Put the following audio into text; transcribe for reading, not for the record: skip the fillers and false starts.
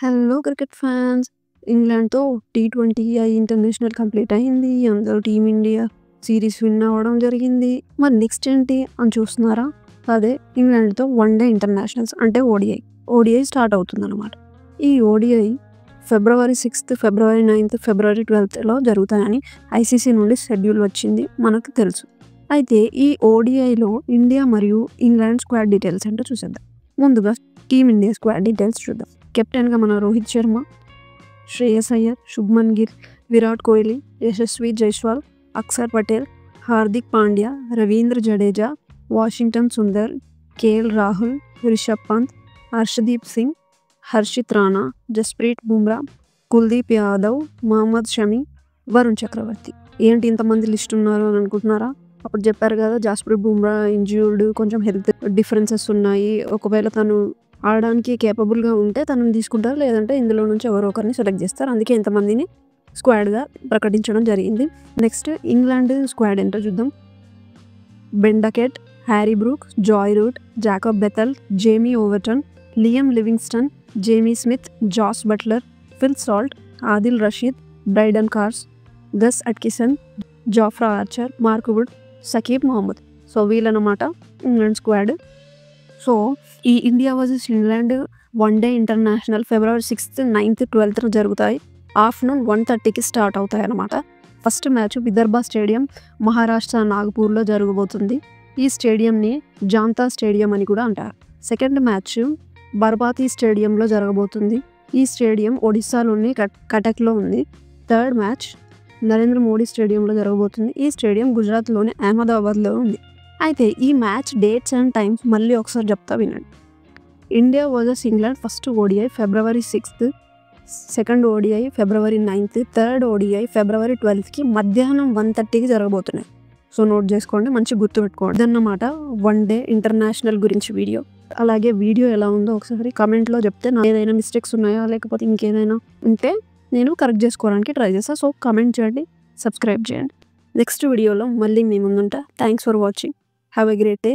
Hello cricket fans. ఇంగ్లాండ్‌తో టీ20 international complete అయింది. అందులో టీమిండియా సిరీస్ విన్ అవ్వడం జరిగింది. మరి నెక్స్ట్ ఏంటి అని చూస్తున్నారా? అదే ఇంగ్లాండ్‌తో వన్‌డే ఇంటర్నేషనల్స్ అంటే ఓడిఐ స్టార్ట్ అవుతుందన్నమాట. ఈ ఓడిఐ ఫిబ్రవరి 6, ఫిబ్రవరి 9, ఫిబ్రవరి 12లో జరుగుతాయని ఐసీసీ నుండి షెడ్యూల్ వచ్చింది మనకు తెలుసు. అయితే ఈ ఓడిఐలో ఇండియా మరియు ఇంగ్లాండ్ స్క్వాడ్ డీటెయిల్స్ ఏంటో చూసేద్దాం. ముందుగా టీమిండియా స్క్వాడ్ డీటెయిల్స్ చూద్దాం. కెప్టెన్గా మన రోహిత్ శర్మ, శ్రేయస్ అయ్యర్, శుభ్మన్ గిల్, విరాట్ కోహ్లీ, యశస్వి జైస్వాల్, అక్షర్ పటేల్, హార్దిక్ పాండ్యా, రవీంద్ర జడేజా, వాషింగ్టన్ సుందర్, కేఎల్ రాహుల్, రిషబ్ పంత్, హర్షదీప్ సింగ్, హర్షిత్ రాణా, జస్ప్రీత్ బుమ్రా, కుల్దీప్ యాదవ్, మహమ్మద్ షమి, వరుణ్ చక్రవర్తి. ఏంటి ఇంతమంది లిస్ట్ ఉన్నారు అని అనుకుంటున్నారా? అప్పుడు చెప్పారు కదా, జస్ప్రీత్ బుమ్రా ఇంజ్యూర్డ్, కొంచెం హెల్త్ డిఫరెన్సెస్ ఉన్నాయి. ఒకవేళ తను ఆడడానికి కేపబుల్గా ఉంటే తనని తీసుకుంటారు, లేదంటే ఇందులో నుంచి ఎవరో ఒకరిని సెలెక్ట్ చేస్తారు. అందుకే ఇంతమందిని స్క్వాడ్గా ప్రకటించడం జరిగింది. నెక్స్ట్ ఇంగ్లాండ్ స్క్వాడ్ ఏంటో చూద్దాం. Ben Duckett, Harry Brook, Joe Root, Jacob Bethell, Jamie Overton, Liam Livingstone, Jamie Smith, Jos Buttler, Phil Salt, Adil Rashid, Brydon Carse, Gus Atkinson, Jofra Archer, Mark Wood, Saqib Mahmood. So వీళ్ళనమాట England squad. So ఈ India versus England one day international February 6, 9, 12 జరుగుతాయి. Afternoon 1:30కి start అవుతాయి అన్నమాట. First match Vidarbha stadium, Maharashtra నాగపూర్లో జరగబోతుంది. ఈ స్టేడియంని జాంతా stadium అని కూడా అంటారు. సెకండ్ మ్యాచ్ బర్బాతి స్టేడియంలో జరగబోతుంది. ఈ స్టేడియం ఒడిస్సాలోని కటక్లో ఉంది. థర్డ్ మ్యాచ్ నరేంద్ర మోడీ స్టేడియంలో జరగబోతుంది. ఈ స్టేడియం గుజరాత్లోని అహ్మదాబాద్లో ఉంది. అయితే ఈ మ్యాచ్ డేట్స్ అండ్ టైమ్స్ మళ్ళీ ఒకసారి చెప్తా వినండి. India versus England first ODI February 6, second ODI February 9, third ODI February 12కి మధ్యాహ్నం 1:30కి జరగబోతున్నాయి. సో నోట్ చేసుకోండి, మంచి గుర్తుపెట్టుకోండి. ఇదన్నమాట వన్‌డే ఇంటర్నేషనల్ గురించి వీడియో. అలాగే వీడియో ఎలా ఉందో ఒకసారి కమెంట్లో చెప్తే, నా ఏదైనా మిస్టేక్స్ ఉన్నాయా లేకపోతే ఇంకేదైనా ఉంటే నేను కరెక్ట్ చేసుకోవడానికి ట్రై చేస్తాను. సో కమెంట్ చేయండి, సబ్స్క్రైబ్ చేయండి. నెక్స్ట్ వీడియోలో మళ్ళీ మీ ముందుంటా. Thanks for watching. Have a great day.